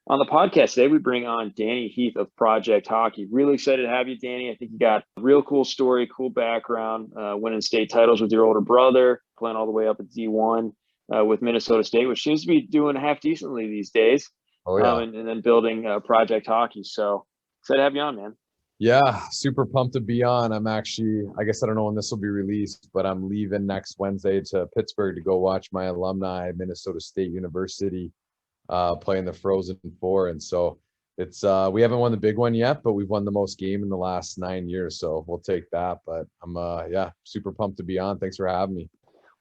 On the podcast today, we bring on Danny Heath of Project Hockey. Really excited to have you, Danny. I think you got a real cool story, cool background, winning state titles with your older brother, playing all the way up at D1 with Minnesota State, which seems to be doing half decently these days, Oh yeah. and then building Project Hockey. So excited to have you on, man. Yeah, super pumped to be on. I'm actually, I guess I don't know when this will be released, but I'm leaving next Wednesday to Pittsburgh to go watch my alumni, Minnesota State University, play in the Frozen Four. And so it's we haven't won the big one yet, but we've won the most game in the last 9 years. So we'll take that. But I'm yeah, super pumped to be on. Thanks for having me.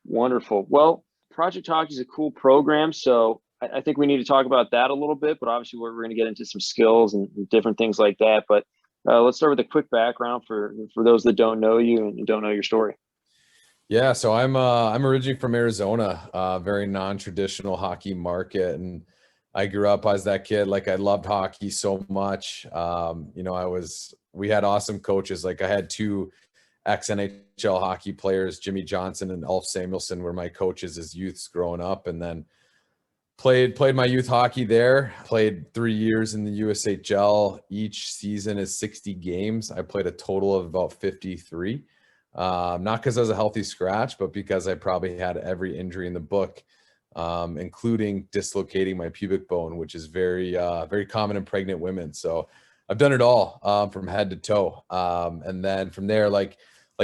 Wonderful. Well, Project Hockey is a cool program, so I think we need to talk about that a little bit. But obviously, we're going to get into some skills and different things like that. But let's start with a quick background for those that don't know you and don't know your story. Yeah, so I'm originally from Arizona, very non-traditional hockey market, and I grew up as that kid. Like I loved hockey so much. We had awesome coaches. Like I had two ex-NHL hockey players, Jimmy Johnson and Ulf Samuelson, were my coaches as youths growing up, and then played my youth hockey there. Played 3 years in the USHL. Each season is 60 games. I played a total of about 53. Not because I was a healthy scratch, but because I probably had every injury in the book, including dislocating my pubic bone, which is very common in pregnant women. So I've done it all, from head to toe. And then from there, like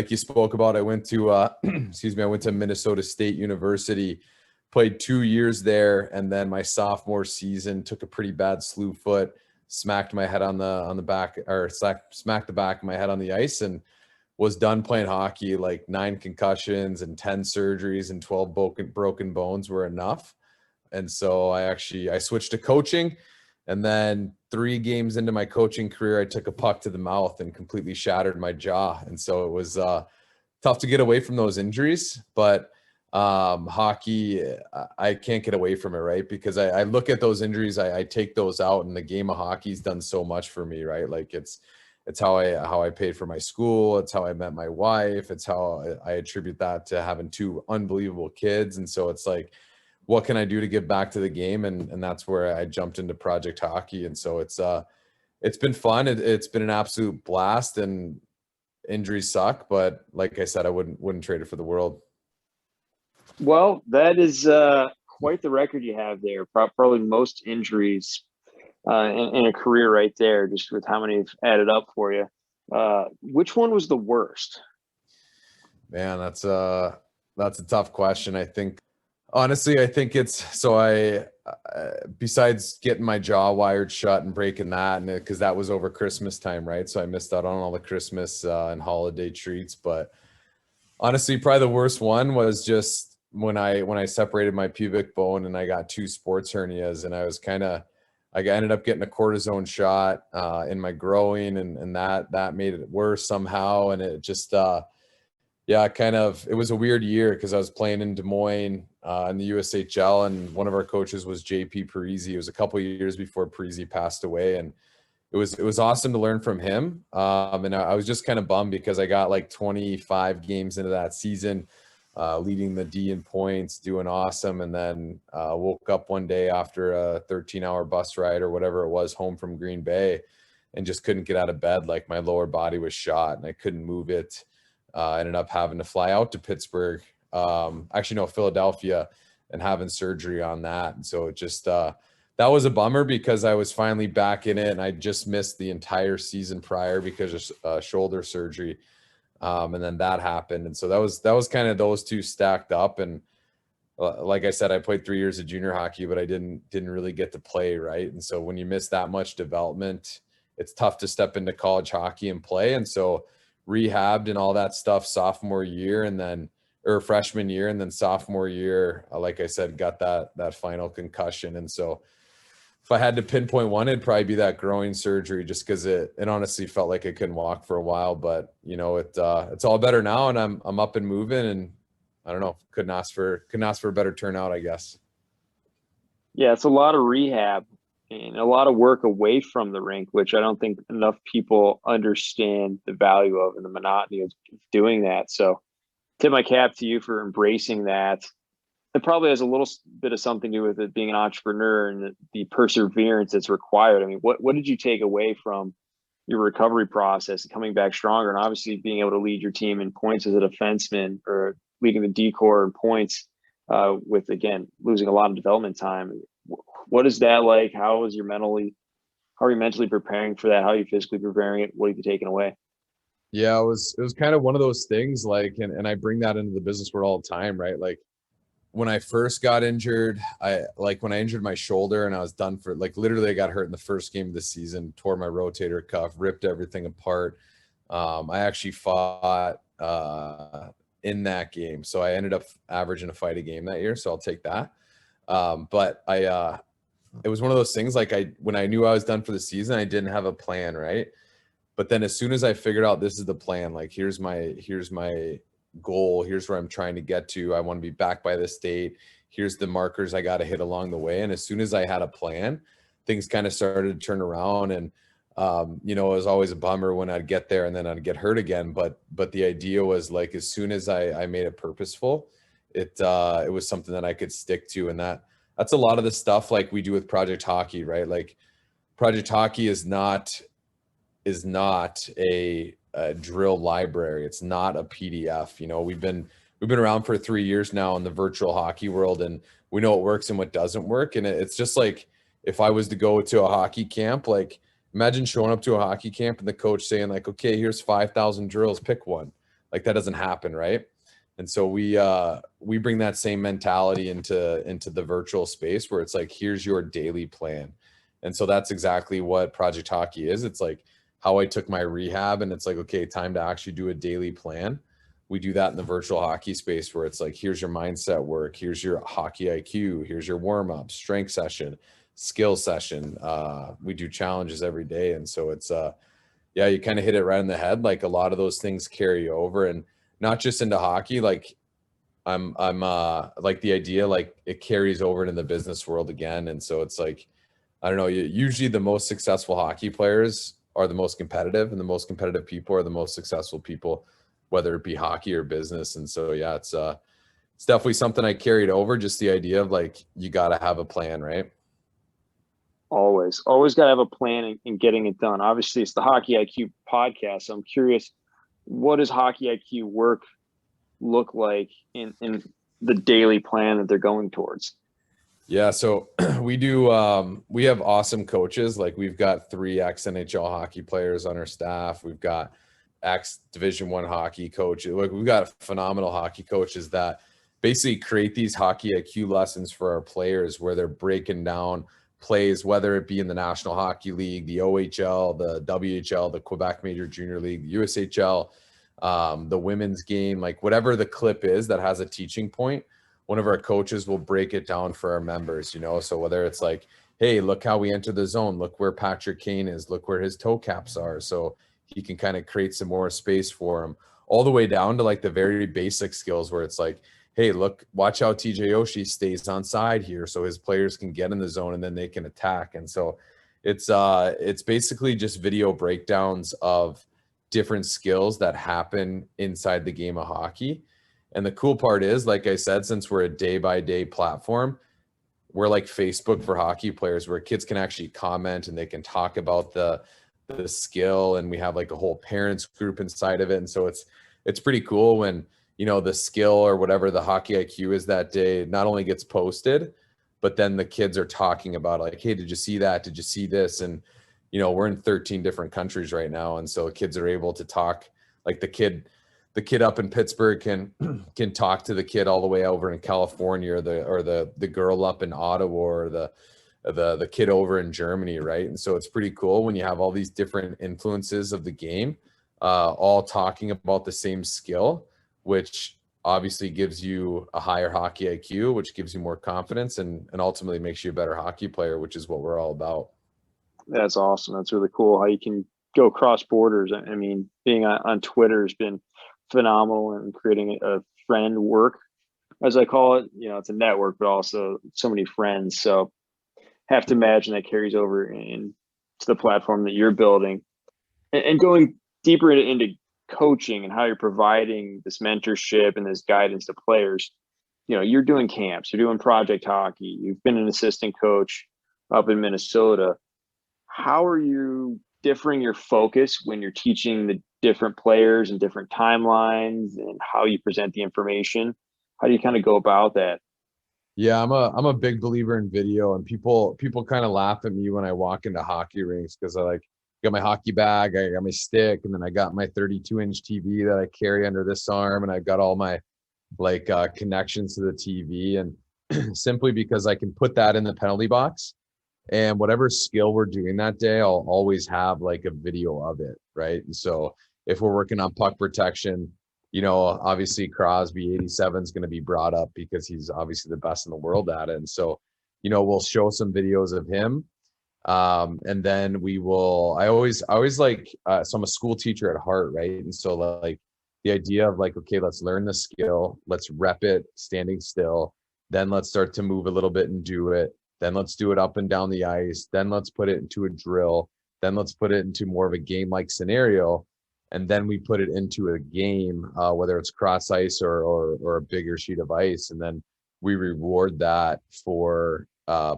you spoke about, I went to I went to Minnesota State University, played 2 years there, and then my sophomore season took a pretty bad slew foot, smacked my head on the back, or smacked the back of my head on the ice, and was done playing hockey. Like 9 concussions and 10 surgeries and 12 broken bones were enough. And so I switched to coaching, and then 3 games into my coaching career, I took a puck to the mouth and completely shattered my jaw. And so it was tough to get away from those injuries, but hockey, I can't get away from it, right? Because I look at those injuries, I take those out, and the game of hockey's done so much for me, right? Like it's how I paid for my school. It's how I met my wife. It's how I attribute that to having 2 unbelievable kids. And so it's like, what can I do to give back to the game? And that's where I jumped into Project Hockey. And so it's been fun. It's been an absolute blast, and injuries suck, but like I said, I wouldn't trade it for the world. Well, that is quite the record you have there. Probably most injuries in a career right there, just with how many have added up for you. Which one was the worst? Man, that's a tough question. I think honestly, I think it's so besides getting my jaw wired shut and breaking that, and because that was over Christmas time, right? So I missed out on all the Christmas and holiday treats. But honestly, probably the worst one was just when I separated my pubic bone and I got 2 sports hernias, and I ended up getting a cortisone shot in my groin, and that made it worse somehow. And it just yeah, it was a weird year because I was playing in Des Moines in the USHL, and one of our coaches was JP Parisi. It was a couple of years before Parisi passed away, and it was awesome to learn from him. And I was just kind of bummed because I got like 25 games into that season, leading the D in points, doing awesome, and then woke up one day after a 13-hour bus ride or whatever it was home from Green Bay, and just couldn't get out of bed. Like my lower body was shot, and I couldn't move it. Ended up having to fly out to Pittsburgh, actually no, Philadelphia, and having surgery on that. And so it just that was a bummer because I was finally back in it, and I just missed the entire season prior because of shoulder surgery. And then that happened, and so that was kind of those two stacked up. And like I said, I played 3 years of junior hockey, but I didn't really get to play, right? And so when you miss that much development, it's tough to step into college hockey and play. And so rehabbed and all that stuff sophomore year, and then or freshman year, and then sophomore year, like I said, got that final concussion. And so if I had to pinpoint one, it'd probably be that groin surgery, just because it honestly felt like I couldn't walk for a while. But it's all better now, and I'm up and moving, and I don't know, couldn't ask for a better turnout, I guess. Yeah, it's a lot of rehab and a lot of work away from the rink, which I don't think enough people understand the value of and the monotony of doing that. So tip my cap to you for embracing that. it probably has a little bit of something to do with it being an entrepreneur and the perseverance that's required. I mean, what did you take away from your recovery process and coming back stronger, and obviously being able to lead your team in points as a defenseman or leading the D-corps in points with, again, losing a lot of development time? What is that like? How are you mentally preparing for that? How are you physically preparing it? What have you taken away? Yeah, it was kind of one of those things, like, and I bring that into the business world all the time, right? Like when I first got injured, when I injured my shoulder and I was done for, like, literally I got hurt in the first game of the season, tore my rotator cuff, ripped everything apart. I actually fought in that game. So I ended up averaging a fight a game that year. So I'll take that. But it was one of those things, like, when I knew I was done for the season, I didn't have a plan, right? But then as soon as I figured out this is the plan, like, here's my goal, here's where I'm trying to get to, I want to be back by this date, here's the markers I got to hit along the way. And as soon as I had a plan, things kind of started to turn around. And it was always a bummer when I'd get there and then I'd get hurt again. But the idea was, like, as soon as I made it purposeful, it was something that I could stick to. And that's a lot of the stuff like we do with Project Hockey, right? Like, Project Hockey is not a drill library. It's not a PDF. We've been around for 3 years now in the virtual hockey world, and we know what works and what doesn't work. And it's just like, if I was to go to a hockey camp, like, imagine showing up to a hockey camp and the coach saying, like, okay, here's 5,000 drills, pick one. Like, that doesn't happen, right? And so we bring that same mentality into the virtual space, where it's like, here's your daily plan. And so that's exactly what Project Hockey is. It's like how I took my rehab, and it's like, okay, time to actually do a daily plan. We do that in the virtual hockey space, where it's like, here's your mindset work, here's your hockey IQ, here's your warm-up, strength session, skill session. We do challenges every day. And so it's yeah, you kind of hit it right in the head. Like, a lot of those things carry over, and not just into hockey. Like, I'm like, the idea, like, it carries over into the business world again. And so it's like, I don't know, usually the most successful hockey players are the most competitive, and the most competitive people are the most successful people, whether it be hockey or business. And so, yeah, it's definitely something I carried over, just the idea of, like, you got to have a plan, right? Always got to have a plan in getting it done. Obviously, it's the Hockey IQ podcast. So I'm curious, what does Hockey IQ work look like in the daily plan that they're going towards? Yeah, so we have awesome coaches. Like, we've got 3 ex-NHL hockey players on our staff. We've got ex-Division I hockey coaches. Like, we've got phenomenal hockey coaches that basically create these Hockey IQ lessons for our players, where they're breaking down plays, whether it be in the National Hockey League, the OHL, the WHL, the Quebec Major Junior League, the USHL, the women's game, like, whatever the clip is that has a teaching point, one of our coaches will break it down for our members, So whether it's like, hey, look how we enter the zone, look where Patrick Kane is, look where his toe caps are, so he can kind of create some more space for him, all the way down to, like, the very basic skills, where it's like, hey, look, watch how TJ Oshie stays on side here, so his players can get in the zone and then they can attack. And so it's basically just video breakdowns of different skills that happen inside the game of hockey. And the cool part is, like I said, since we're a day-by-day platform, we're like Facebook for hockey players, where kids can actually comment and they can talk about the skill, and we have, like, a whole parents group inside of it. And so it's pretty cool when, the skill or whatever the Hockey IQ is that day not only gets posted, but then the kids are talking about, like, hey, did you see that? Did you see this? And, we're in 13 different countries right now. And so kids are able to talk, like, the kid up in Pittsburgh can talk to the kid all the way over in California, or the girl up in Ottawa, or the kid over in Germany, right? And so it's pretty cool when you have all these different influences of the game, all talking about the same skill, which obviously gives you a higher Hockey IQ, which gives you more confidence, and ultimately makes you a better hockey player, which is what we're all about. That's awesome. That's really cool how you can go cross borders. I mean, being on Twitter has been phenomenal, and creating a friend work, as I call it. It's a network, but also so many friends. So have to imagine that carries over into the platform that you're building, and going deeper into coaching and how you're providing this mentorship and this guidance to players. you're doing camps, you're doing project hockey, you've been an assistant coach up in Minnesota. How are you differing your focus when you're teaching the different players and different timelines and how you present the information? How do you kind of go about that? Yeah, I'm a big believer in video, and people kind of laugh at me when I walk into hockey rinks because I like got my hockey bag, I got my stick, and then I got my 32-inch TV that I carry under this arm, and I've got all my connections to the TV, and simply because I can put that in the penalty box, and whatever skill we're doing that day, I'll always have like a video of it, right? And so if we're working on puck protection, obviously Crosby 87 is going to be brought up because he's obviously the best in the world at it. And so, we'll show some videos of him. And then I always like, so I'm a school teacher at heart, right? And so like the idea of like, okay, let's learn the skill, let's rep it standing still, then let's start to move a little bit and do it. Then let's do it up and down the ice. Then let's put it into a drill. Then let's put it into more of a game-like scenario. And then we put it into a game, whether it's cross ice or a bigger sheet of ice. And then we reward that for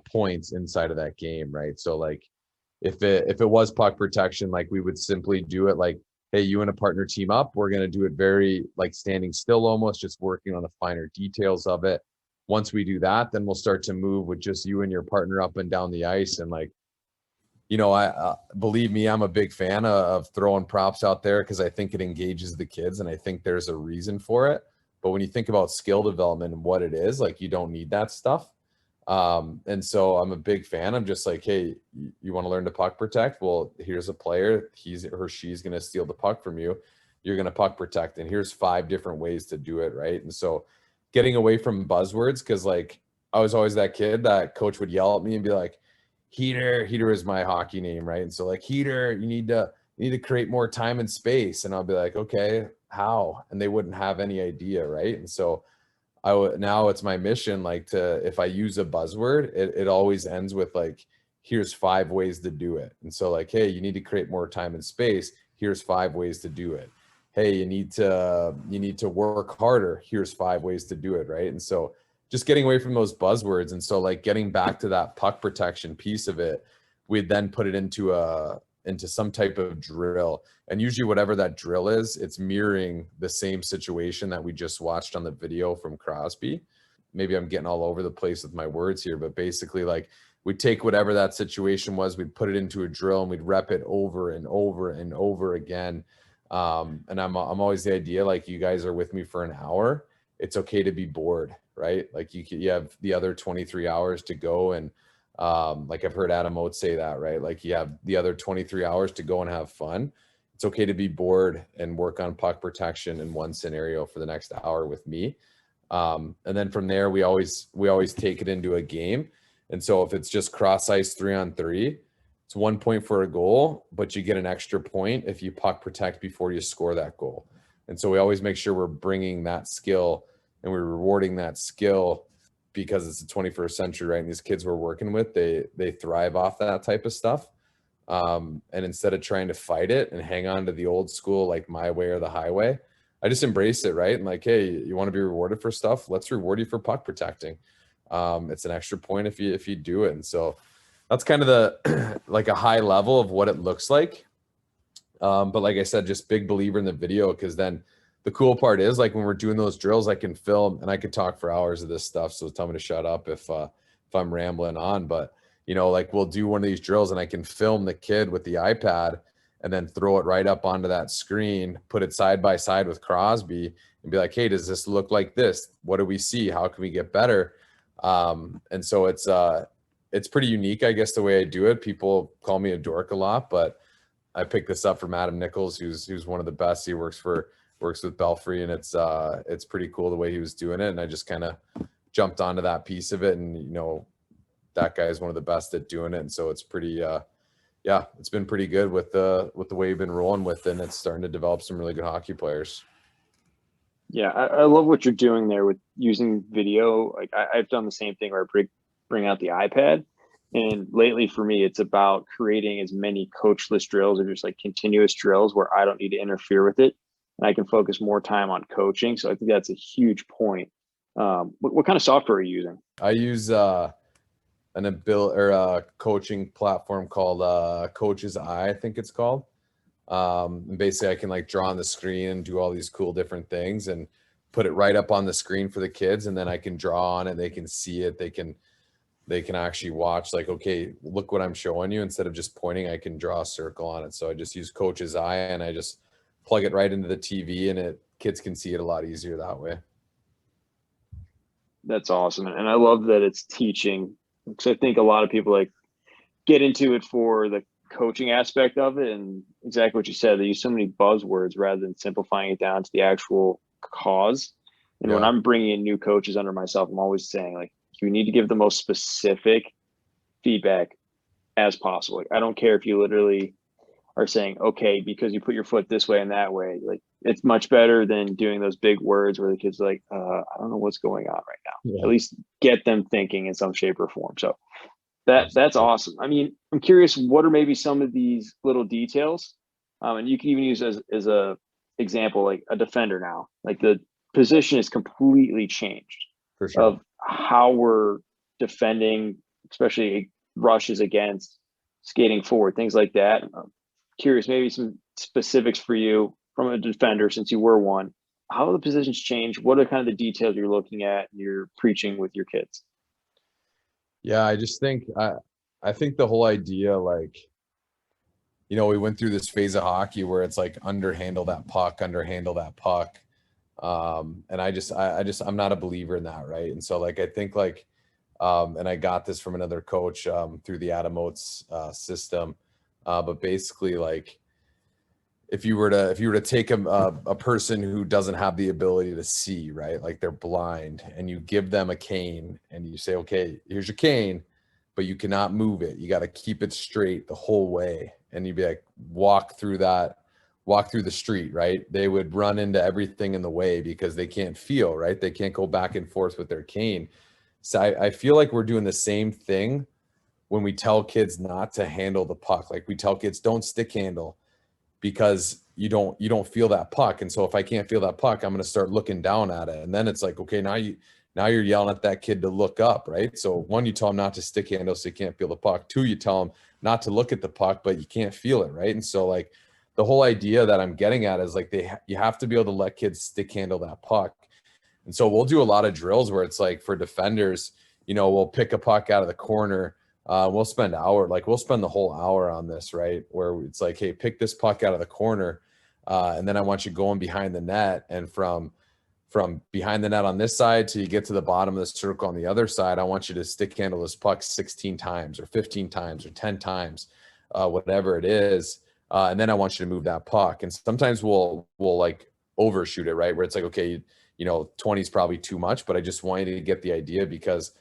points inside of that game, right? So like if it was puck protection, like we would simply do it like, hey, you and a partner team up. We're going to do it very like standing still, almost just working on the finer details of it. Once we do that, then we'll start to move with just you and your partner up and down the ice. And like, I believe me, I'm a big fan of throwing props out there because I think it engages the kids and I think there's a reason for it. But when you think about skill development and what it is, like you don't need that stuff. And so I'm a big fan. I'm just like, hey, you want to learn to puck protect? Well, here's a player. He's or she's going to steal the puck from you. You're going to puck protect. And here's 5 different ways to do it, right? And so getting away from buzzwords, because like I was always that kid that coach would yell at me and be like, Heater is my hockey name, right? And so like, Heater, you need to create more time and space. And I'll be like, okay, how? And they wouldn't have any idea, right? And so now it's my mission, like if I use a buzzword, it always ends with like, here's 5 ways to do it. And so like, hey, you need to create more time and space. Here's 5 ways to do it. Hey, you need to work harder. Here's 5 ways to do it, right? And so just getting away from those buzzwords. And so like getting back to that puck protection piece of it, we'd then put it into some type of drill. And usually whatever that drill is, it's mirroring the same situation that we just watched on the video from Crosby. Maybe I'm getting all over the place with my words here, but basically like we'd take whatever that situation was, we'd put it into a drill and we'd rep it over and over and over again. And I'm always the idea, like you guys are with me for an hour. It's okay to be bored, right? Like you have the other 23 hours to go. And like I've heard Adam Oates say that, right? Like you have the other 23 hours to go and have fun. It's okay to be bored and work on puck protection in one scenario for the next hour with me. And then from there, we always take it into a game. And so if it's just cross ice 3-on-3, it's 1 point for a goal, but you get an extra point if you puck protect before you score that goal. And so we always make sure we're bringing that skill and we're rewarding that skill because it's the 21st century, right? And these kids we're working with, they thrive off that type of stuff. And instead of trying to fight it and hang on to the old school, like my way or the highway, I just embrace it, right? And like, hey, you want to be rewarded for stuff? Let's reward you for puck protecting. It's an extra point if you do it. And so that's kind of the like a high level of what it looks like. But like I said, just big believer in the video, because then the cool part is like when we're doing those drills, I can film and I could talk for hours of this stuff. So tell me to shut up if I'm rambling on. But like we'll do one of these drills and I can film the kid with the iPad and then throw it right up onto that screen, put it side by side with Crosby and be like, hey, does this look like this? What do we see? How can we get better? And so it's pretty unique, I guess, the way I do it. People call me a dork a lot, but I picked this up from Adam Nichols, who's one of the best. He works with Belfry, and it's pretty cool the way he was doing it. And I just kind of jumped onto that piece of it, and that guy is one of the best at doing it. And so it's pretty, it's been pretty good with the way you've been rolling with it, and it's starting to develop some really good hockey players. Yeah, I love what you're doing there with using video. Like I've done the same thing where I bring out the iPad. And lately for me, it's about creating as many coachless drills or just like continuous drills where I don't need to interfere with it. And I can focus more time on coaching. So I think that's a huge point What kind of software are you using? I use a coaching platform called Coach's Eye, I think it's called. And basically I can like draw on the screen and do all these cool different things and put it right up on the screen for the kids, and then I can draw on it, they can see it, they can actually watch, like, okay, look what I'm showing you. Instead of just pointing, I can draw a circle on it. So I just use Coach's Eye and I just plug it right into the TV, and kids can see it a lot easier that way. That's awesome. And I love that it's teaching, because I think a lot of people like get into it for the coaching aspect of it. And exactly what you said, they use so many buzzwords rather than simplifying it down to the actual cause. And when Yeah. I'm bringing in new coaches under myself, I'm always saying, like, you need to give the most specific feedback as possible. Like, I don't care if you literally are saying, okay, because you put your foot this way and that way, like, it's much better than doing those big words where the kid's like, I don't know what's going on right now. Yeah. At least get them thinking in some shape or form. So that's awesome. I mean, I'm curious, what are maybe some of these little details? And you can even use as a example, like a defender now, like the position is completely changed For sure. of how we're defending, especially rushes against, skating forward, things like that. I'm curious, maybe some specifics for you from a defender, since you were one. How the positions change? What are kind of the details you're looking at and you're preaching with your kids? Yeah, I just think I think the whole idea, like, we went through this phase of hockey where it's like underhandle that puck, underhandle that puck. And I'm not a believer in that, right? And so like I think like and I got this from another coach through the Adam Oates system. But basically, like, if you were to take a person who doesn't have the ability to see, right, like they're blind, and you give them a cane and you say, okay, here's your cane, but you cannot move it, you got to keep it straight the whole way, and you'd be like, walk through the street, right? They would run into everything in the way because they can't feel, right? They can't go back and forth with their cane. So I feel like we're doing the same thing when we tell kids not to handle the puck. Like, we tell kids, don't stick handle, because you don't feel that puck. And so if I can't feel that puck, I'm going to start looking down at it. And then it's like, okay, now you're yelling at that kid to look up, right? So one, you tell them not to stick handle so you can't feel the puck. Two, you tell them not to look at the puck, but you can't feel it, right? And so like the whole idea that I'm getting at is like you have to be able to let kids stick handle that puck. And so we'll do a lot of drills where it's like, for defenders, we'll pick a puck out of the corner. We'll spend the whole hour on this, right? Where it's like, hey, pick this puck out of the corner. And then I want you going behind the net, and from behind the net on this side till you get to the bottom of the circle on the other side, I want you to stick handle this puck 16 times or 15 times or 10 times, whatever it is. And then I want you to move that puck. And sometimes we'll like overshoot it, right? Where it's like, okay, 20 is probably too much, but I just want you to get the idea, because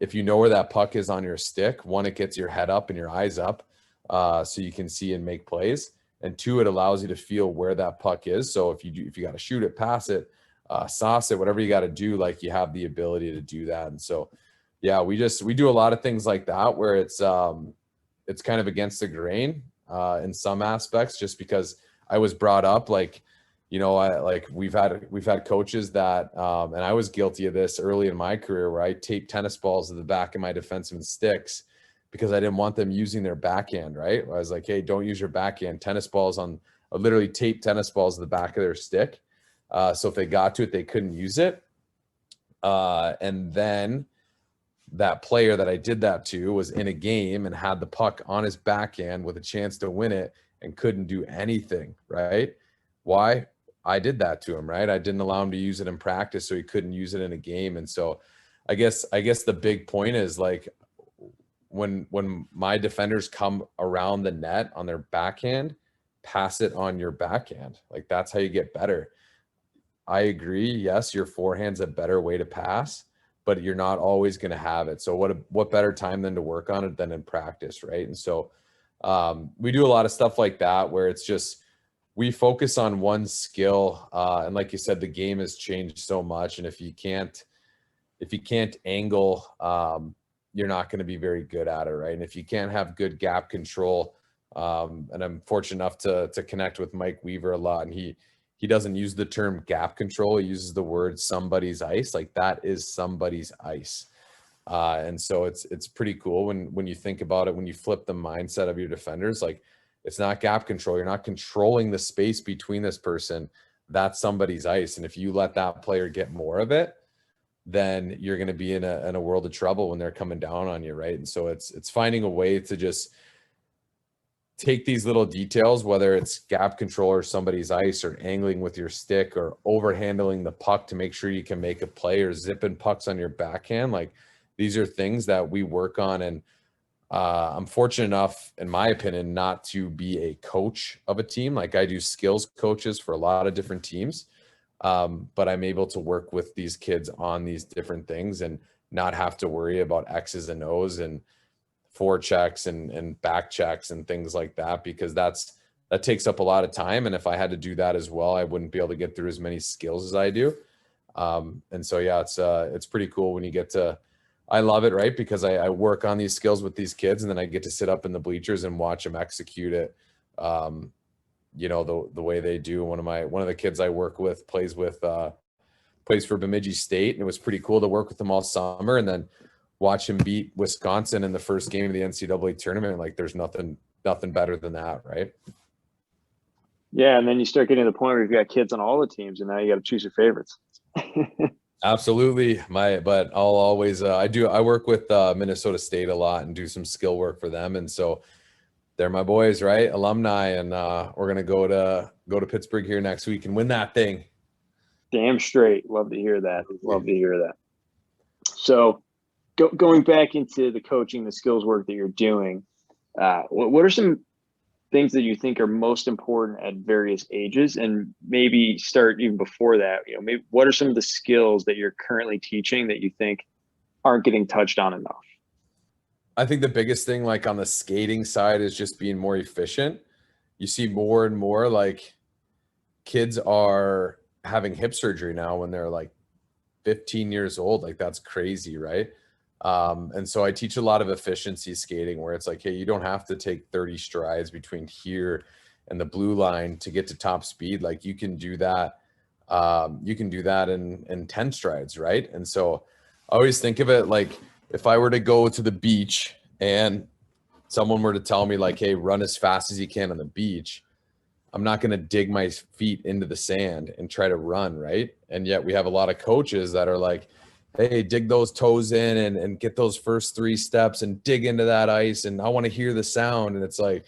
if you know where that puck is on your stick, one, it gets your head up and your eyes up, so you can see and make plays. And two, it allows you to feel where that puck is. So if you got to shoot it, pass it, sauce it, whatever you got to do, like, you have the ability to do that. And so, yeah, we do a lot of things like that where it's kind of against the grain in some aspects, just because I was brought up like, we've had coaches that, and I was guilty of this early in my career, where I taped tennis balls to the back of my defenseman's sticks because I didn't want them using their backhand, right? I was like, hey, don't use your backhand. Tennis balls I literally taped tennis balls to the back of their stick. So if they got to it, they couldn't use it. And then that player that I did that to was in a game and had the puck on his backhand with a chance to win it and couldn't do anything, right? Why? I did that to him, right? I didn't allow him to use it in practice, so he couldn't use it in a game. And so I guess the big point is, like, when my defenders come around the net on their backhand, pass it on your backhand. Like, that's how you get better. I agree. Yes, your forehand's a better way to pass, but you're not always going to have it. So what better time than to work on it than in practice, right? And so we do a lot of stuff like that where it's just, we focus on one skill. And like you said, the game has changed so much. And if you can't angle, you're not going to be very good at it, right? And if you can't have good gap control, and I'm fortunate enough to connect with Mike Weaver a lot, and he doesn't use the term gap control. He uses the word somebody's ice. Like that is somebody's ice. And so it's pretty cool when you think about it, when you flip the mindset of your defenders, like it's not gap control. You're not controlling the space between this person. That's somebody's ice. And if you let that player get more of it, then you're going to be in a world of trouble when they're coming down on you. Right. And so it's finding a way to just take these little details, whether it's gap control or somebody's ice or angling with your stick or overhandling the puck to make sure you can make a play or zipping pucks on your backhand. Like these are things that we work on. And I'm fortunate enough, in my opinion, not to be a coach of a team. Like I do skills coaches for a lot of different teams. But I'm able to work with these kids on these different things and not have to worry about X's and O's and forechecks and back checks and things like that, because that takes up a lot of time. And if I had to do that as well, I wouldn't be able to get through as many skills as I do. And so, yeah, it's pretty cool when you get to, I love it, right? Because I work on these skills with these kids and then I get to sit up in the bleachers and watch them execute it. You know, the way they do. One of the kids I work with plays for Bemidji State, and it was pretty cool to work with them all summer and then watch him beat Wisconsin in the first game of the NCAA tournament. Like there's nothing better than that, right? Yeah, and then you start getting to the point where you've got kids on all the teams, and now you got to choose your favorites. Absolutely. But I'll always I work with Minnesota State a lot and do some skill work for them, and so they're my boys, right? Alumni, and we're gonna go to Pittsburgh here next week and win that thing. Damn straight. Love to hear that. Love to hear that. So going back into the coaching, the skills work that you're doing, what are some things that you think are most important at various ages, and maybe start even before that? You know, maybe what are some of the skills that you're currently teaching that you think aren't getting touched on enough? I think the biggest thing, like on the skating side, is just being more efficient. You see more and more like kids are having hip surgery now when they're like 15 years old. Like that's crazy, right? And so I teach a lot of efficiency skating where it's like, hey, you don't have to take 30 strides between here and the blue line to get to top speed. Like you can do that. You can do that in 10 strides, right? And so I always think of it like if I were to go to the beach and someone were to tell me like, hey, run as fast as you can on the beach, I'm not going to dig my feet into the sand and try to run, right? And yet we have a lot of coaches that are like, hey, dig those toes in and get those first 3 steps and dig into that ice. And I want to hear the sound. And it's like,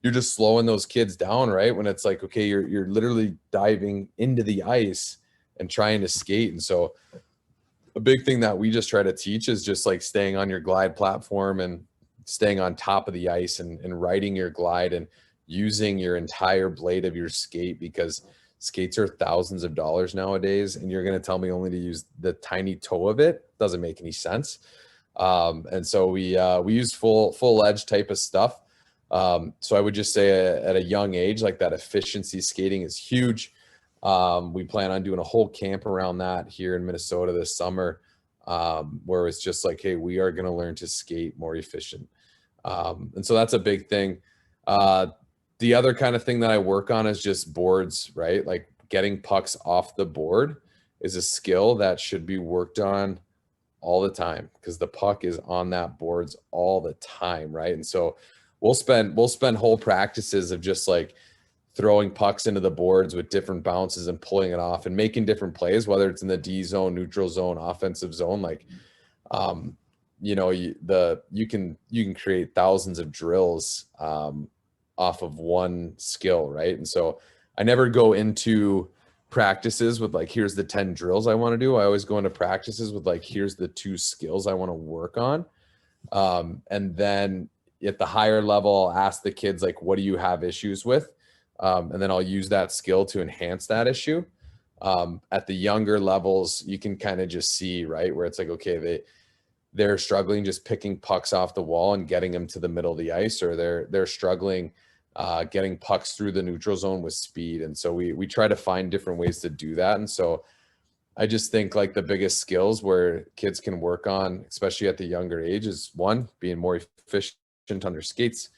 you're just slowing those kids down, right? When it's like, okay, you're literally diving into the ice and trying to skate. And so a big thing that we just try to teach is just like staying on your glide platform and staying on top of the ice and riding your glide and using your entire blade of your skate, because skates are thousands of dollars nowadays. And you're going to tell me only to use the tiny toe of it? Doesn't make any sense. And so we use full edge type of stuff. So I would just say at a young age, like that efficiency skating is huge. We plan on doing a whole camp around that here in Minnesota this summer, where it's just like, hey, we are going to learn to skate more efficient. And so that's a big thing. The other kind of thing that I work on is just boards, right? Like getting pucks off the board is a skill that should be worked on all the time, because the puck is on that boards all the time, right? And so we'll spend whole practices of just like throwing pucks into the boards with different bounces and pulling it off and making different plays, whether it's in the D zone, neutral zone, offensive zone. Like, you know, you can create thousands of drills off of one skill, right? And so I never go into practices with like, here's the 10 drills I want to do. I always go into practices with like, here's the 2 skills I want to work on. And then at the higher level, I'll ask the kids, like, what do you have issues with? And then I'll use that skill to enhance that issue. At the younger levels, you can kind of just see, right, where it's like, okay, they're struggling just picking pucks off the wall and getting them to the middle of the ice, or they're struggling getting pucks through the neutral zone with speed. And so we try to find different ways to do that. And so I just think like the biggest skills where kids can work on, especially at the younger age, is 1, being more efficient on their skates,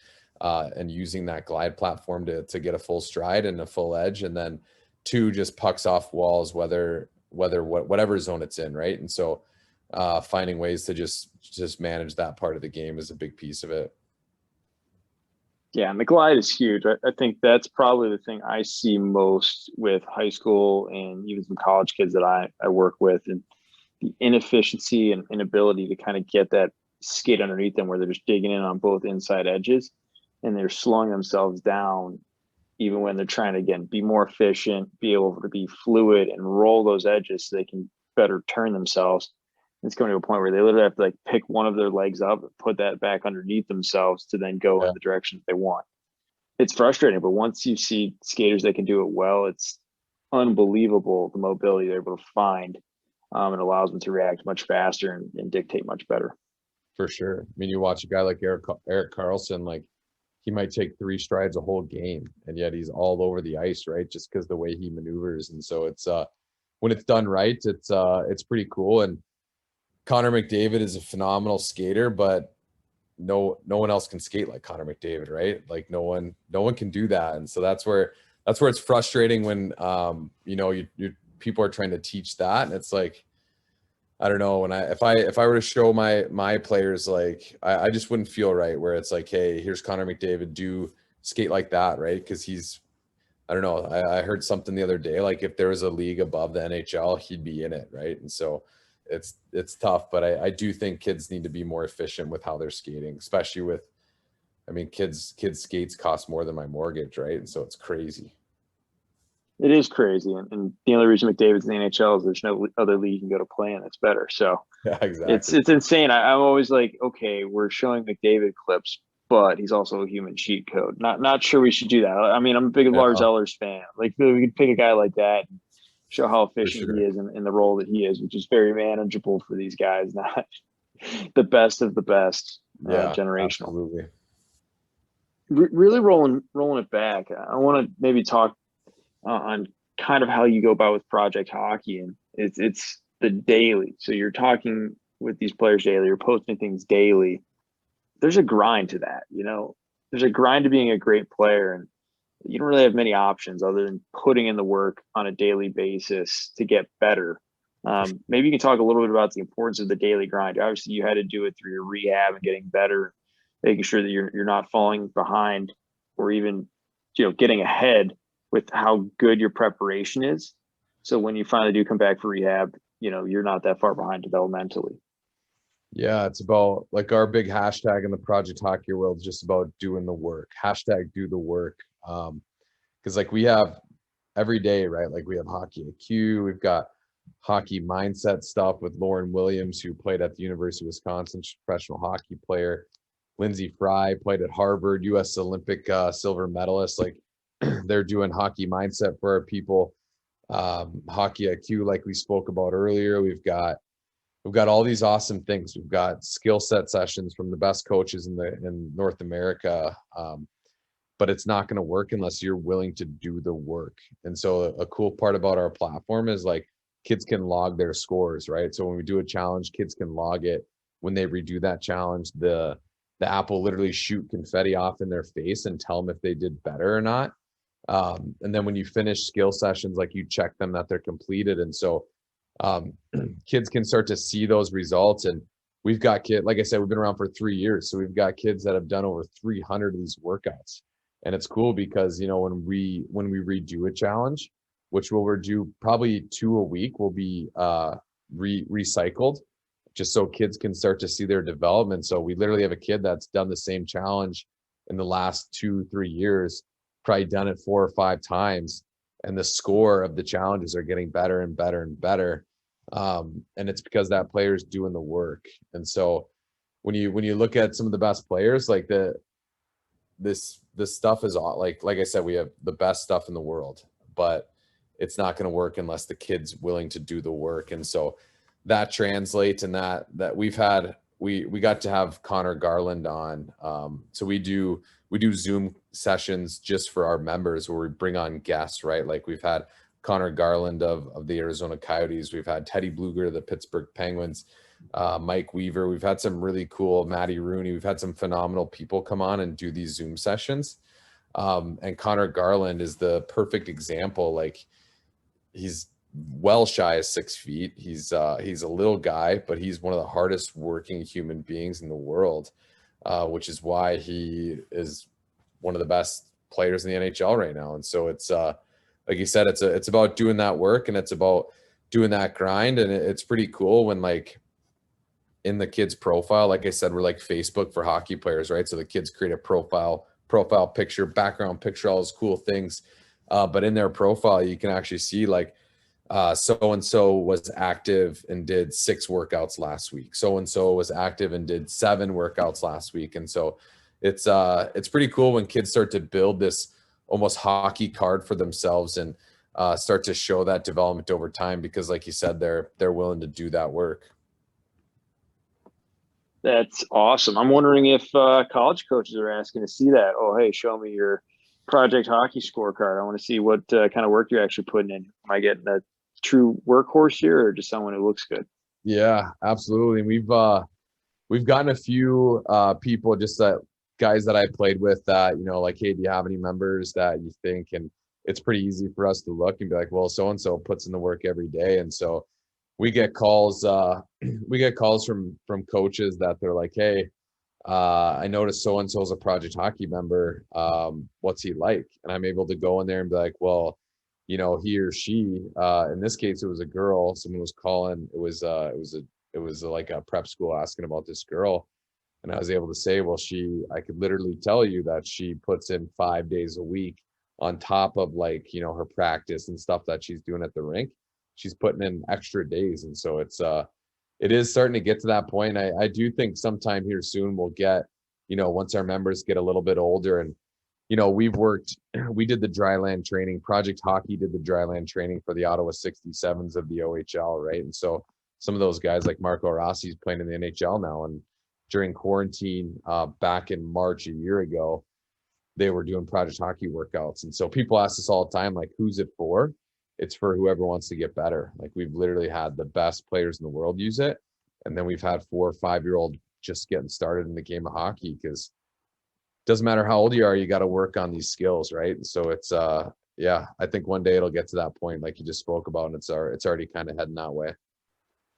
and using that glide platform to get a full stride and a full edge. And then 2, just pucks off walls, whatever zone it's in, right? And so finding ways to just manage that part of the game is a big piece of it. Yeah, and the glide is huge. I think that's probably the thing I see most with high school and even some college kids that I work with, and the inefficiency and inability to kind of get that skate underneath them where they're just digging in on both inside edges and they're slowing themselves down even when they're trying to, again, be more efficient, be able to be fluid and roll those edges so they can better turn themselves. It's going to a point where they literally have to like pick one of their legs up, put that back underneath themselves to then go in the direction that they want. It's frustrating, but once you see skaters that can do it well, it's unbelievable the mobility they're able to find. It allows them to react much faster and dictate much better. For sure. I mean, you watch a guy like Eric Carlson, like he might take 3 strides a whole game, and yet he's all over the ice, right? Just because the way he maneuvers. And so it's when it's done right, it's pretty cool. And Connor McDavid is a phenomenal skater, but no one else can skate like Connor McDavid, right? Like no one can do that. And so that's where it's frustrating when you people are trying to teach that, and it's like, I don't know, if I were to show my players, like I just wouldn't feel right, where it's like, hey, here's Connor McDavid, do skate like that, right? Because I don't know, I heard something the other day, like if there was a league above the NHL, he'd be in it, right? And so it's tough, but I do think kids need to be more efficient with how they're skating, especially with, I mean, kids skates cost more than my mortgage, right? And so it's crazy. It is crazy, and the only reason McDavid's in the NHL is there's no other league you can go to play in that's better. So yeah, exactly. It's insane. I'm always like, okay, we're showing McDavid clips, but he's also a human cheat code. Not sure we should do that. I mean, I'm a big Lars Ellers fan. Like we could pick a guy like that and show how efficient he is in the role that he is, which is very manageable for these guys, not the best of the best. Generational. Absolutely. Really rolling it back. I want to maybe talk on kind of how you go about with project hockey, and it's the daily. So you're talking with these players daily, you're posting things daily. There's a grind to that, there's a grind to being a great player, and you don't really have many options other than putting in the work on a daily basis to get better. Maybe you can talk a little bit about the importance of the daily grind. Obviously you had to do it through your rehab and getting better, making sure that you're not falling behind or even, getting ahead with how good your preparation is. So when you finally do come back for rehab, you're not that far behind developmentally. Yeah, it's about, like, our big hashtag in the project hockey world is just about doing the work. Hashtag do the work. Because like we have every day, right? Like we have hockey IQ, we've got hockey mindset stuff with Lauren Williams, who played at the University of Wisconsin, she's a professional hockey player. Lindsey Fry played at Harvard, US Olympic silver medalist. Like they're doing hockey mindset for our people. Hockey IQ, like we spoke about earlier, we've got all these awesome things. We've got skill set sessions from the best coaches in North America. But it's not going to work unless you're willing to do the work. And so a cool part about our platform is like kids can log their scores, right? So when we do a challenge, kids can log it. When they redo that challenge, the app will literally shoot confetti off in their face and tell them if they did better or not. And then when you finish skill sessions, like you check them that they're completed. And so kids can start to see those results. And we've got like I said, we've been around for 3 years. So we've got kids that have done over 300 of these workouts. And it's cool because, when we redo a challenge, which we'll redo probably 2 a week, will be recycled, just so kids can start to see their development. So we literally have a kid that's done the same challenge in the last 2-3 years, probably done it 4 or 5 times. And the score of the challenges are getting better and better and better. And it's because that player is doing the work. And so when you look at some of the best players, like this stuff is all, like I said, we have the best stuff in the world, but it's not going to work unless the kid's willing to do the work. And so that translates, and that we got to have Connor Garland on. So we do Zoom sessions just for our members where we bring on guests, right? Like we've had Connor Garland of the Arizona Coyotes. We've had Teddy Bluger of the Pittsburgh Penguins. Mike Weaver. We've had some really cool, Matty Rooney. We've had some phenomenal people come on and do these Zoom sessions. And Connor Garland is the perfect example. Like, he's well shy of 6 feet. He's a little guy, but he's one of the hardest working human beings in the world, which is why he is one of the best players in the NHL right now. And so it's like you said, it's about doing that work, and it's about doing that grind. And it's pretty cool when, like, in the kid's profile, like I said, we're like Facebook for hockey players, right? So the kids create a profile picture, background picture, all those cool things. But in their profile, you can actually see, like, so-and-so was active and did 6 workouts last week. So-and-so was active and did 7 workouts last week. And so it's pretty cool when kids start to build this almost hockey card for themselves, and start to show that development over time, because like you said, they're willing to do that work. That's awesome. I'm wondering if college coaches are asking to see that. Oh, hey, show me your project hockey scorecard. I want to see what kind of work you're actually putting in. Am I getting a true workhorse here, or just someone who looks good? Yeah, absolutely. We've gotten a few people, just that guys that I played with, that, you know, like, hey, do you have any members that you think? And it's pretty easy for us to look and be like, well, so and so puts in the work every day. And so we get calls from coaches that they're like, hey, I noticed so and so is a project hockey member. What's he like? And I'm able to go in there and be like, well, you know, he or she, in this case, it was a girl. Someone was calling. It was like a prep school asking about this girl. And I was able to say, well, I could literally tell you that she puts in 5 days a week on top of, like, you know, her practice and stuff that she's doing at the rink. She's putting in extra days. And so it is starting to get to that point. I do think sometime here soon we'll get, you know, once our members get a little bit older, and, you know, we did the dryland training. Project Hockey did the dryland training for the Ottawa 67s of the OHL, right? And so some of those guys, like Marco Rossi, is playing in the NHL now. And during quarantine, back in March a year ago, they were doing Project Hockey workouts. And so people ask us all the time, like, who's it for? It's for whoever wants to get better. Like, we've literally had the best players in the world use it. And then we've had 4 or 5-year-old just getting started in the game of hockey, because it doesn't matter how old you are, you got to work on these skills, right? And so it's yeah, I think one day it'll get to that point like you just spoke about, and it's already kind of heading that way.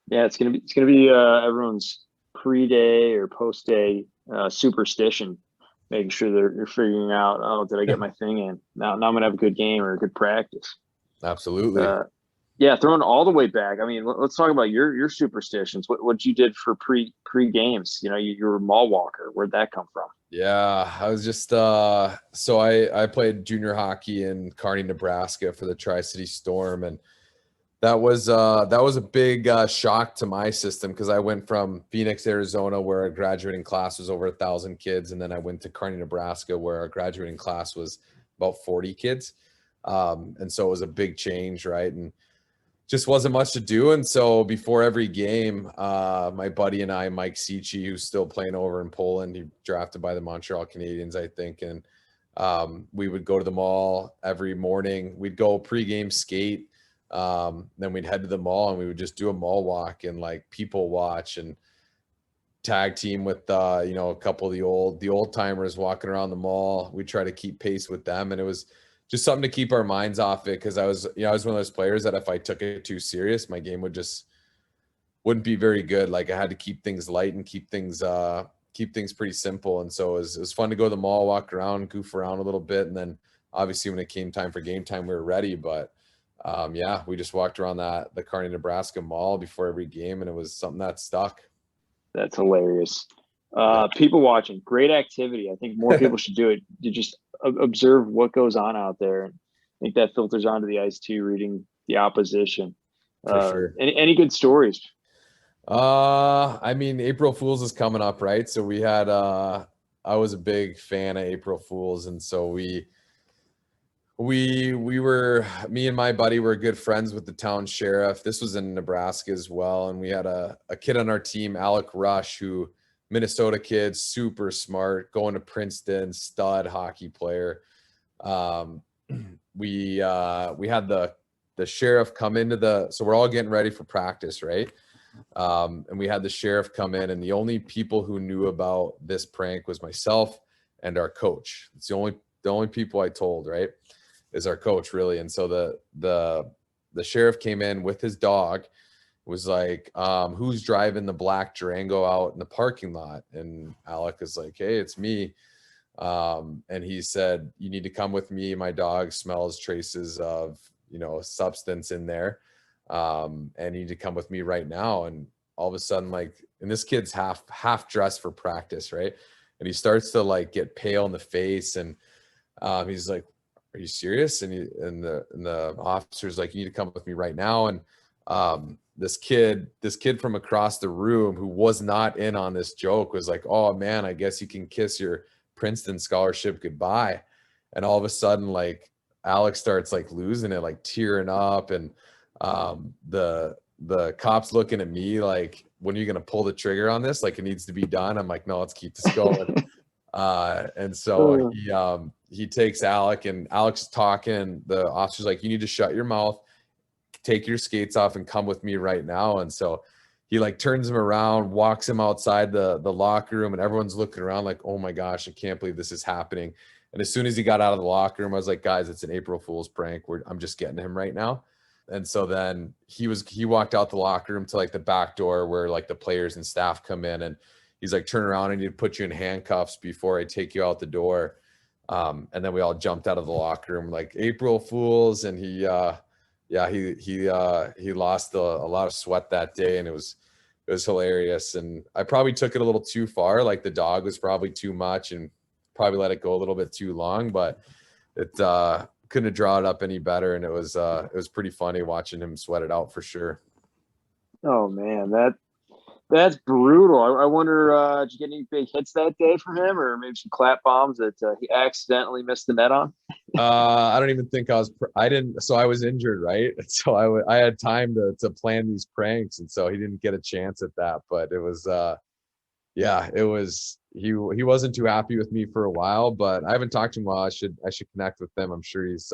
Yeah, it's gonna be everyone's pre-day or post-day superstition, making sure they're figuring out, oh, did I get my thing in? Now I'm gonna have a good game or a good practice. Absolutely. Yeah, throwing all the way back. I mean, let's talk about your superstitions. What you did for pre games. You know, you were a mall walker. Where'd that come from? Yeah, I was just so I played junior hockey in Kearney, Nebraska for the Tri-City Storm, and that was a big shock to my system, because I went from Phoenix, Arizona, where our graduating class was over 1,000 kids, and then I went to Kearney, Nebraska, where our graduating class was about 40 kids. And so it was a big change, right? And just wasn't much to do. And so before every game, my buddy and I, Mike Sici, who's still playing over in Poland, he drafted by the Montreal Canadiens, I think. And we would go to the mall every morning. We'd go pregame skate. Then we'd head to the mall, and we would just do a mall walk and, like, people watch and tag team with, you know, a couple of the old timers walking around the mall. We try to keep pace with them. And it was just something to keep our minds off it, because I was one of those players that if I took it too serious, my game wouldn't be very good. Like, I had to keep things light and keep things pretty simple. And so it was fun to go to the mall, walk around, goof around a little bit. And then obviously when it came time for game time, we were ready. But yeah, we just walked around the Kearney, Nebraska mall before every game, and it was something that stuck. That's hilarious. People watching, great activity. I think more people should do it. You just observe what goes on out there. I think that filters onto the ice too, reading the opposition. For sure. Any good stories? I mean, April Fools is coming up, right? So we had I was a big fan of April Fools, and so we were, me and my buddy were good friends with the town sheriff. This was in Nebraska as well. And we had a kid on our team, Alec Rush, who, Minnesota kid, super smart, going to Princeton, stud hockey player. We had the sheriff come into so we're all getting ready for practice, right? And we had the sheriff come in, and the only people who knew about this prank was myself and our coach. It's the only people I told, right, is our coach, really. And so the sheriff came in with his dog, was like, who's driving the black Durango out in the parking lot? And Alec is like, hey, it's me. And he said, you need to come with me. My dog smells traces of, substance in there. And you need to come with me right now. And all of a sudden, like, and this kid's half dressed for practice, right? And he starts to like get pale in the face, and he's like, are you serious? And the officer's like, you need to come with me right now. And this kid from across the room, who was not in on this joke, was like, oh man, I guess you can kiss your Princeton scholarship goodbye. And all of a sudden, like, Alex starts like losing it, like tearing up. And the cops looking at me like, when are you going to pull the trigger on this? Like, it needs to be done. I'm like, no, let's keep this going. And so he takes Alec, and Alex is talking, and the officer's like, you need to shut your mouth, take your skates off, and come with me right now. And so he like turns him around, walks him outside the locker room, and everyone's looking around like, oh my gosh, I can't believe this is happening. And as soon as he got out of the locker room, I was like, guys, it's an April Fool's prank. I'm just getting him right now. And so then he walked out the locker room to like the back door where like the players and staff come in, and he's like, turn around, I need to put you in handcuffs before I take you out the door. And then we all jumped out of the locker room like April Fools. And he lost a lot of sweat that day, and it was hilarious. And I probably took it a little too far. Like, the dog was probably too much and probably let it go a little bit too long, but it couldn't have drawn it up any better. And it was pretty funny watching him sweat it out for sure. Oh man, that's brutal. I wonder, did you get any big hits that day from him, or maybe some clap bombs that he accidentally missed the net on? I don't even think I didn't. So I was injured, right? So I had time to plan these pranks, and so he didn't get a chance at that. But it was, he wasn't too happy with me for a while. But I haven't talked to him. Well, I should connect with him. I'm sure he's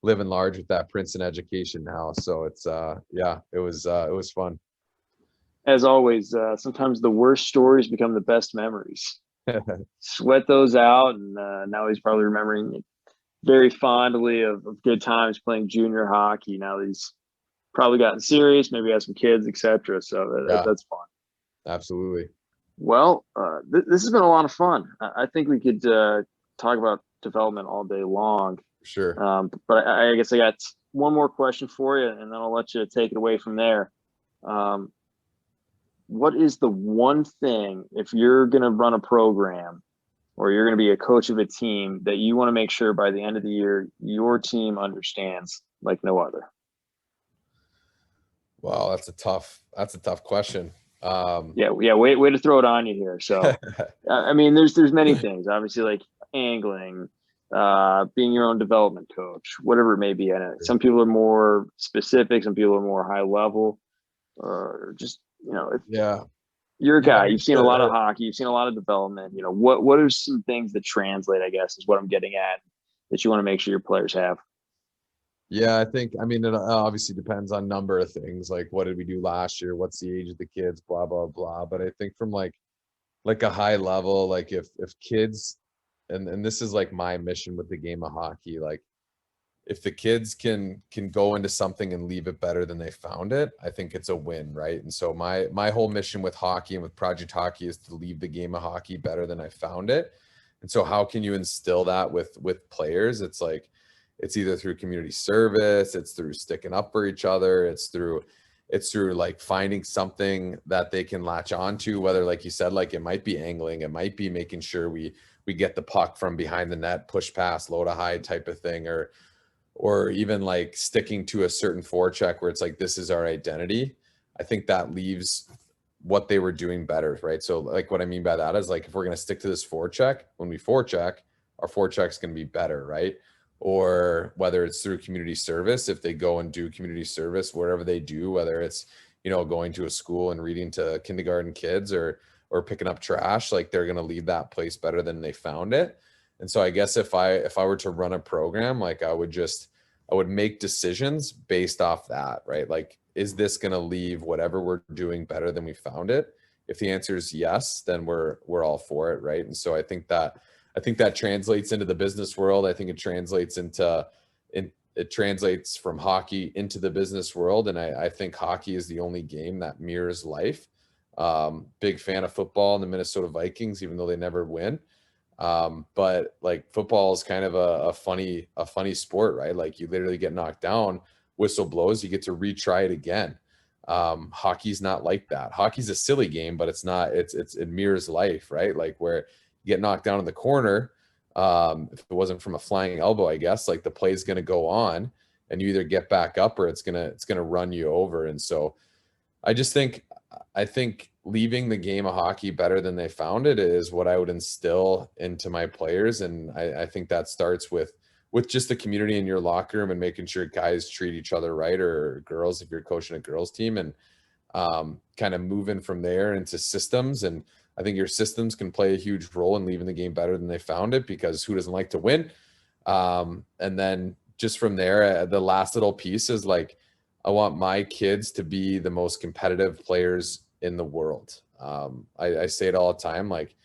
living large with that Princeton education now. So it's it was fun. As always, sometimes the worst stories become the best memories. Sweat those out, and now he's probably remembering very fondly of good times playing junior hockey. Now that he's probably gotten serious, maybe has some kids, etc. So that's fun. Absolutely. Well, this has been a lot of fun. I think we could talk about development all day long. Sure. But I guess I got one more question for you, and then I'll let you take it away from there. What is the one thing, if you're going to run a program or you're going to be a coach of a team, that you want to make sure by the end of the year your team understands like no other? Wow, that's a tough question. Way to throw it on you here. So, I mean, there's many things, obviously, like angling, being your own development coach, whatever it may be. I know some people are more specific, some people are more high level, or just, you're a guy, you've seen a lot of hockey, you've seen a lot of development. What are some things that translate, I guess, is what I'm getting at, that you want to make sure your players have? Yeah, I think, it obviously depends on a number of things. Like, what did we do last year? What's the age of the kids? Blah, blah, blah. But I think from like a high level, like if kids, and this is like my mission with the game of hockey, like if the kids can go into something and leave it better than they found it, I think it's a win, right? And so my whole mission with hockey and with Project Hockey is to leave the game of hockey better than I found it. And so how can you instill that with players? It's like, it's either through community service, it's through sticking up for each other, it's through like finding something that they can latch onto, whether, like you said, like it might be angling, it might be making sure we get the puck from behind the net, push pass, low to high type of thing, or even like sticking to a certain forecheck where it's like, this is our identity. I think that leaves what they were doing better, right? So like what I mean by that is, like, if we're going to stick to this forecheck, when we forecheck, our forecheck's going to be better, right? Or whether it's through community service, if they go and do community service, wherever they do, whether it's, going to a school and reading to kindergarten kids or picking up trash, like they're going to leave that place better than they found it. And so I guess if I were to run a program, like I would I would make decisions based off that, right? Like, is this going to leave whatever we're doing better than we found it? If the answer is yes, then we're all for it, right? And so I think that translates into the business world. I think it translates it translates from hockey into the business world. And I think hockey is the only game that mirrors life. Big fan of football and the Minnesota Vikings, even though they never win. But like, football is kind of a funny sport, right? Like, you literally get knocked down, whistle blows, you get to retry it again. Hockey's not like that. Hockey's a silly game, but it's not, it mirrors life, right? Like, where you get knocked down in the corner, if it wasn't from a flying elbow, I guess, like, the play's going to go on and you either get back up or it's going to run you over. And so I think leaving the game of hockey better than they found it is what I would instill into my players. And I think that starts with just the community in your locker room and making sure guys treat each other right, or girls if you're coaching a girls team, and kind of moving from there into systems. And I think your systems can play a huge role in leaving the game better than they found it, because who doesn't like to win? And then just from there, the last little piece is like, I want my kids to be the most competitive players in the world. I say it all the time. Like,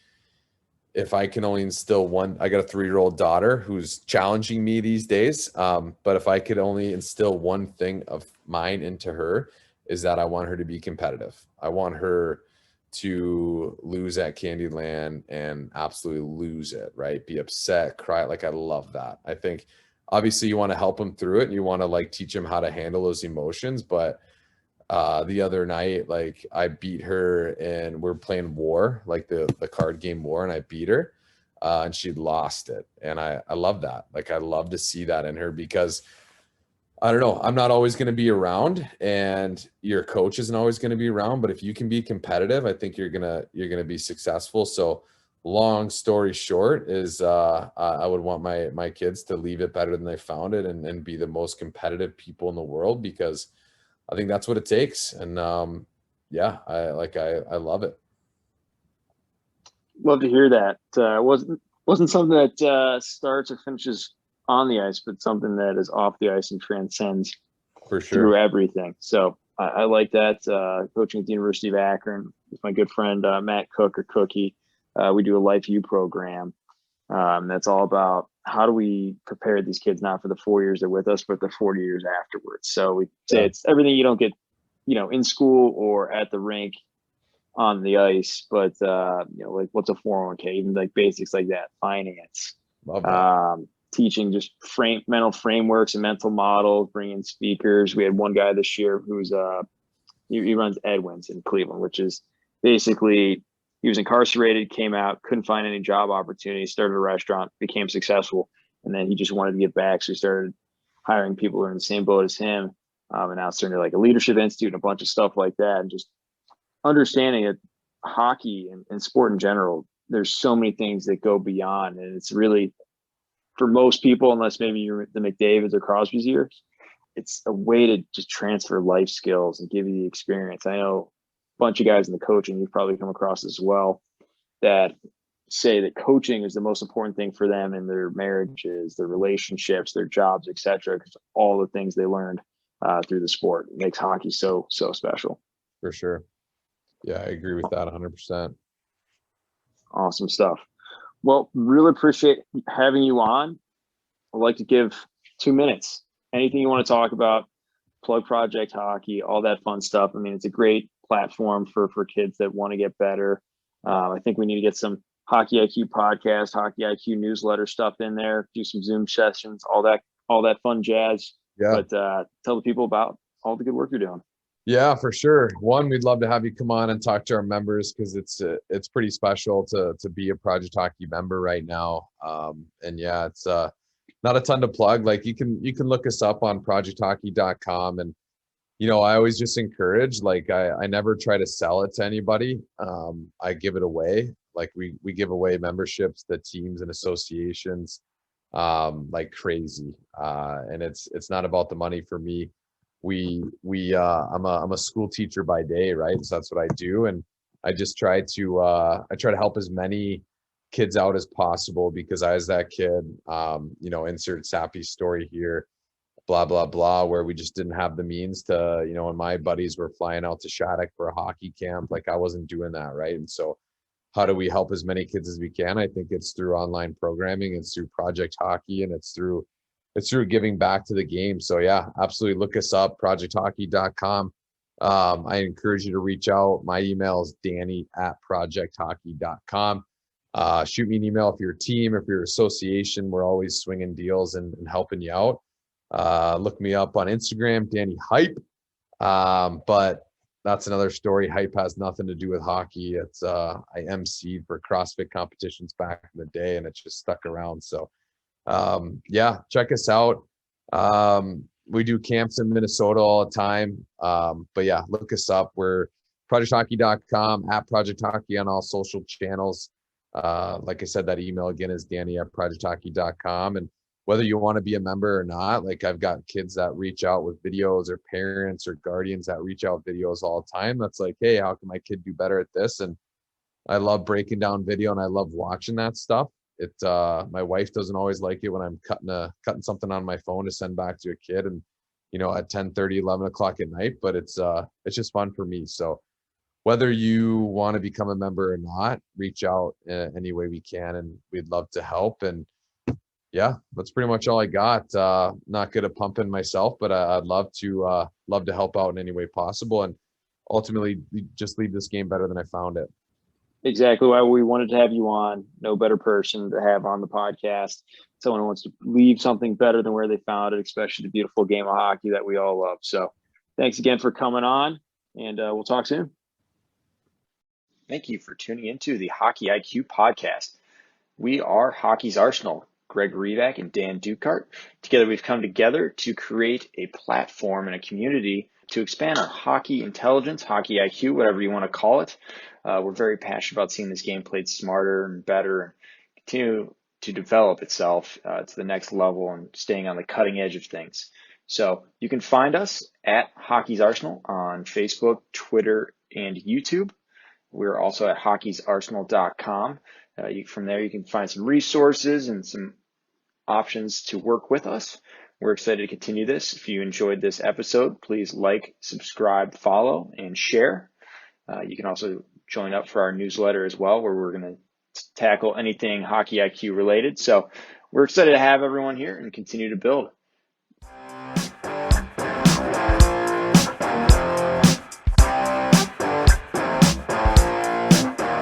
if I can only instill one, I got a 3-year-old daughter who's challenging me these days. But if I could only instill one thing of mine into her, is that I want her to be competitive. I want her to lose at Candyland and absolutely lose it, right? Be upset, cry. Like, I love that. I think obviously you want to help them through it and you want to like teach them how to handle those emotions. But the other night, like, I beat her and we're playing War, like the card game War, and I beat her and she lost it. And I love that. Like, I love to see that in her, because I don't know, I'm not always going to be around and your coach isn't always going to be around, but if you can be competitive, I think you're going to be successful. So long story short is I would want my kids to leave it better than they found it, and be the most competitive people in the world, because I think that's what it takes. And yeah, I love it. Love to hear that. Wasn't something that starts or finishes on the ice, but something that is off the ice and transcends For sure. through everything. So I like that. Coaching at the University of Akron with my good friend Matt Cook, or Cookie. We do a Life U program that's all about how do we prepare these kids not for the 4 years they're with us, but the 40 years afterwards. So we say it's everything you don't get, in school or at the rink on the ice, but like what's a 401k, even like basics like that, finance, Love that. teaching just mental frameworks and mental models, bringing speakers. We had one guy this year who's he runs Edwin's in Cleveland, which is basically, he was incarcerated, came out, couldn't find any job opportunities, started a restaurant, became successful, and then he just wanted to get back, so he started hiring people who are in the same boat as him, and now it's turned to like a leadership institute and a bunch of stuff like that. And just understanding that hockey and sport in general, there's so many things that go beyond, and it's really, for most people, unless maybe you're the McDavids or Crosby's years, it's a way to just transfer life skills and give you the experience. I know a bunch of guys in the coaching, you've probably come across as well, that say that coaching is the most important thing for them in their marriages, their relationships, their jobs, etc., because all the things they learned through the sport makes hockey so special. For sure. Yeah, I agree with that 100%. Awesome stuff. Well, really appreciate having you on. I'd like to give 2 minutes. Anything you want to talk about, plug Project Hockey, all that fun stuff. I mean, it's a great platform for kids that want to get better. I think we need to get some Hockey IQ podcast, Hockey IQ newsletter stuff in there, do some Zoom sessions, all that fun jazz. Yeah. But tell the people about all the good work you're doing. Yeah, for sure. One, we'd love to have you come on and talk to our members, because it's pretty special to be a Project Hockey member right now. And yeah, it's not a ton to plug. Like, you can look us up on projecthockey.com, and I always just encourage, like, I never try to sell it to anybody. I give it away. Like, we give away memberships to teams and associations like crazy. And it's not about the money for me. I'm a school teacher by day, right? So that's what I do, and I just try to help as many kids out as possible, because I was that kid, insert sappy story here. blah, blah, blah, where we just didn't have the means to, you know, and my buddies were flying out to Shattuck for a hockey camp. Like I wasn't doing that. Right. And so how do we help as many kids as we can? I think it's through online programming, it's through Project Hockey, and it's through giving back to the game. So yeah, absolutely look us up, projecthockey.com. I encourage you to reach out. My email is danny@projecthockey.com. Shoot me an email if you're a team, if you're an association. We're always swinging deals and helping you out. Look me up on Instagram, Danny Hype. But that's another story. Hype has nothing to do with hockey. It's I emceed for CrossFit competitions back in the day, and it just stuck around. So yeah, check us out. We do camps in Minnesota all the time. But yeah, look us up. We're projecthockey.com, Project Hockey on all social channels. Like I said, that email again is danny@projecthockey.com. And whether you want to be a member or not, like I've got kids that reach out with videos, or parents or guardians that reach out videos all the time. That's like, hey, how can my kid do better at this? And I love breaking down video, and I love watching that stuff. It my wife doesn't always like it when I'm cutting something on my phone to send back to a kid, and you know, at 10:30, 11 o'clock at night, but it's just fun for me. So whether you want to become a member or not, reach out any way we can, and we'd love to help. And yeah, that's pretty much all I got. Not good at pumping myself, but I'd love to help out in any way possible, and ultimately just leave this game better than I found it. Exactly why we wanted to have you on. No better person to have on the podcast. Someone who wants to leave something better than where they found it, especially the beautiful game of hockey that we all love. So thanks again for coming on, and we'll talk soon. Thank you for tuning into the Hockey IQ podcast. We are Hockey's Arsenal, Greg Revac and Dan Dukart. Together, we've come together to create a platform and a community to expand our hockey intelligence, hockey IQ, whatever you want to call it. We're very passionate about seeing this game played smarter and better, and continue to develop itself to the next level and staying on the cutting edge of things. So you can find us at Hockey's Arsenal on Facebook, Twitter, and YouTube. We're also at hockeysarsenal.com. From there, you can find some resources and some options to work with us. We're excited to continue this. If you enjoyed this episode, please like, subscribe, follow, and share. You can also join up for our newsletter as well, where we're going to tackle anything Hockey IQ related. So we're excited to have everyone here and continue to build.